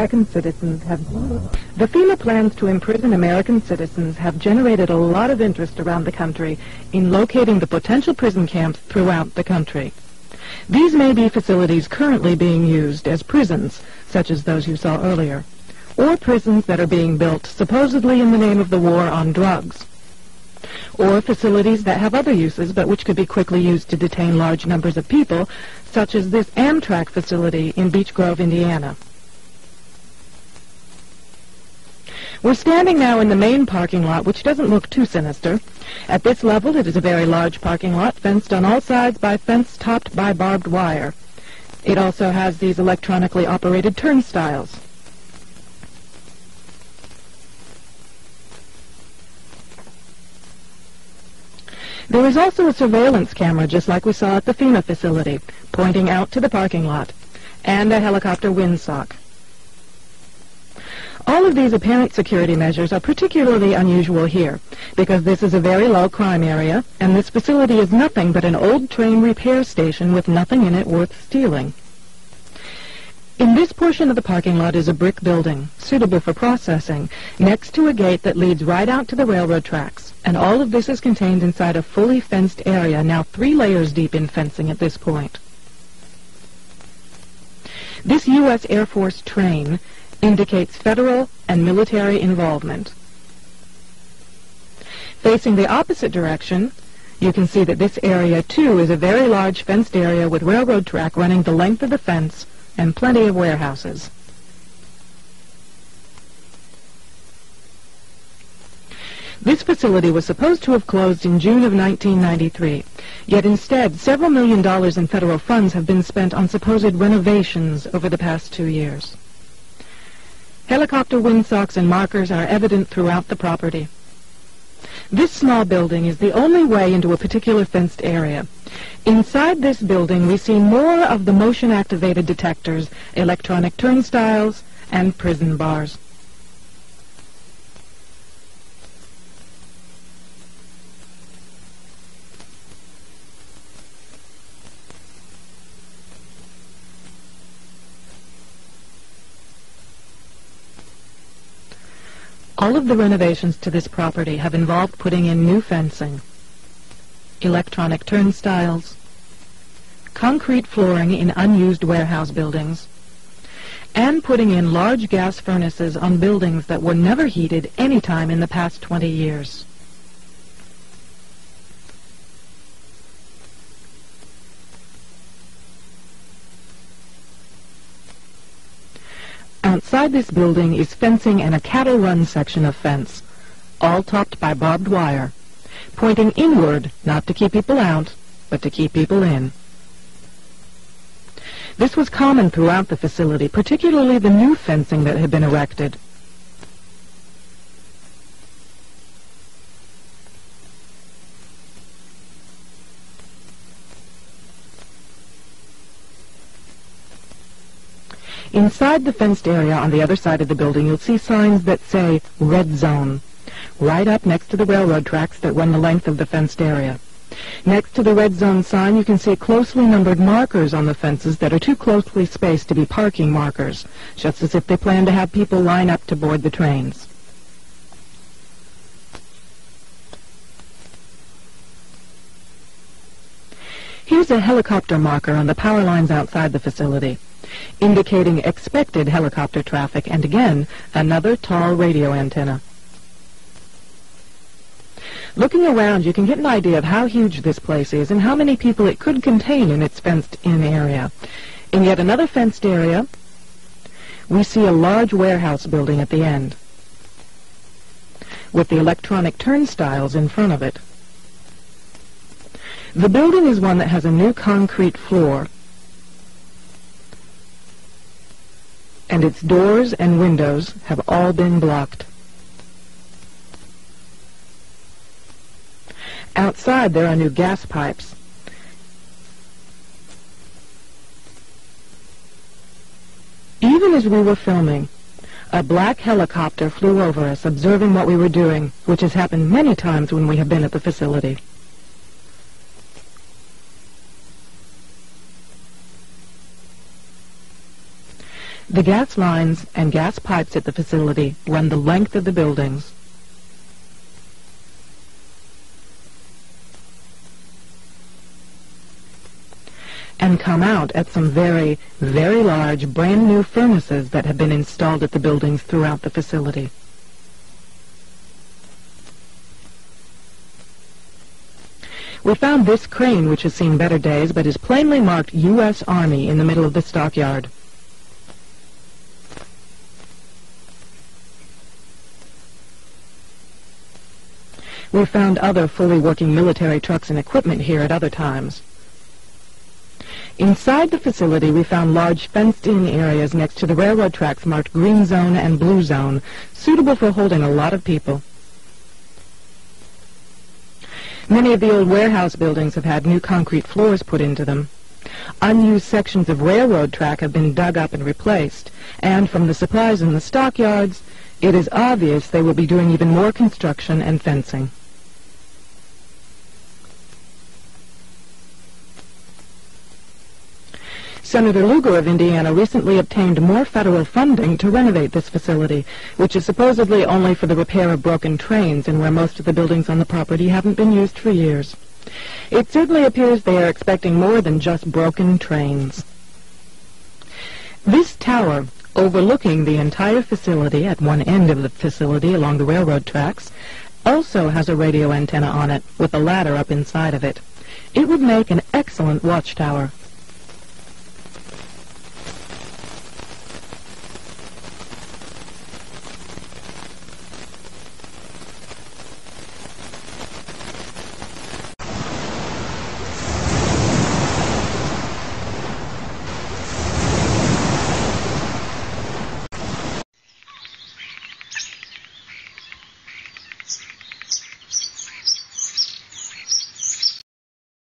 American citizens have... The FEMA plans to imprison American citizens have generated a lot of interest around the country in locating the potential prison camps throughout the country. These may be facilities currently being used as prisons, such as those you saw earlier, or prisons that are being built supposedly in the name of the war on drugs, or facilities that have other uses but which could be quickly used to detain large numbers of people, such as this Amtrak facility in Beech Grove, Indiana. We're standing now in the main parking lot, which doesn't look too sinister. At this level, it is a very large parking lot, fenced on all sides by fence topped by barbed wire. It also has these electronically operated turnstiles. There is also a surveillance camera, just like we saw at the FEMA facility, pointing out to the parking lot, and a helicopter windsock. All of these apparent security measures are particularly unusual here, because this is a very low crime area, and this facility is nothing but an old train repair station with nothing in it worth stealing. In this portion of the parking lot is a brick building, suitable for processing, next to a gate that leads right out to the railroad tracks, and all of this is contained inside a fully fenced area, now 3 layers deep in fencing at this point. This U.S. Air Force train indicates federal and military involvement. Facing the opposite direction, you can see that this area, too, is a very large fenced area with railroad track running the length of the fence and plenty of warehouses. This facility was supposed to have closed in June of 1993, yet instead several $1 million in federal funds have been spent on supposed renovations over the past 2 years. Helicopter windsocks and markers are evident throughout the property. This small building is the only way into a particular fenced area. Inside this building, we see more of the motion-activated detectors, electronic turnstiles, and prison bars. All of the renovations to this property have involved putting in new fencing, electronic turnstiles, concrete flooring in unused warehouse buildings, and putting in large gas furnaces on buildings that were never heated any time in the past 20 years. Outside this building is fencing and a cattle run section of fence, all topped by barbed wire, pointing inward, not to keep people out, but to keep people in. This was common throughout the facility, particularly the new fencing that had been erected. Inside the fenced area on the other side of the building, you'll see signs that say Red Zone, right up next to the railroad tracks that run the length of the fenced area. Next to the Red Zone sign, you can see closely numbered markers on the fences that are too closely spaced to be parking markers, just as if they plan to have people line up to board the trains. Here's a helicopter marker on the power lines outside the facility, indicating expected helicopter traffic, and again, another tall radio antenna. Looking around, you can get an idea of how huge this place is and how many people it could contain in its fenced-in area. In yet another fenced area, we see a large warehouse building at the end, with the electronic turnstiles in front of it. The building is one that has a new concrete floor, and its doors and windows have all been blocked. Outside, there are new gas pipes. Even as we were filming, a black helicopter flew over us, observing what we were doing, which has happened many times when we have been at the facility. The gas lines and gas pipes at the facility run the length of the buildings. And come out at some very, very large, brand new furnaces that have been installed at the buildings throughout the facility. We found this crane, which has seen better days, but is plainly marked U.S. Army in the middle of the stockyard. We found other fully working military trucks and equipment here at other times. Inside the facility, we found large fenced-in areas next to the railroad tracks marked Green Zone and Blue Zone, suitable for holding a lot of people. Many of the old warehouse buildings have had new concrete floors put into them. Unused sections of railroad track have been dug up and replaced, and from the supplies in the stockyards, it is obvious they will be doing even more construction and fencing. Senator Lugar of Indiana recently obtained more federal funding to renovate this facility, which is supposedly only for the repair of broken trains and where most of the buildings on the property haven't been used for years. It certainly appears they are expecting more than just broken trains. This tower, overlooking the entire facility at one end of the facility along the railroad tracks, also has a radio antenna on it with a ladder up inside of it. It would make an excellent watchtower.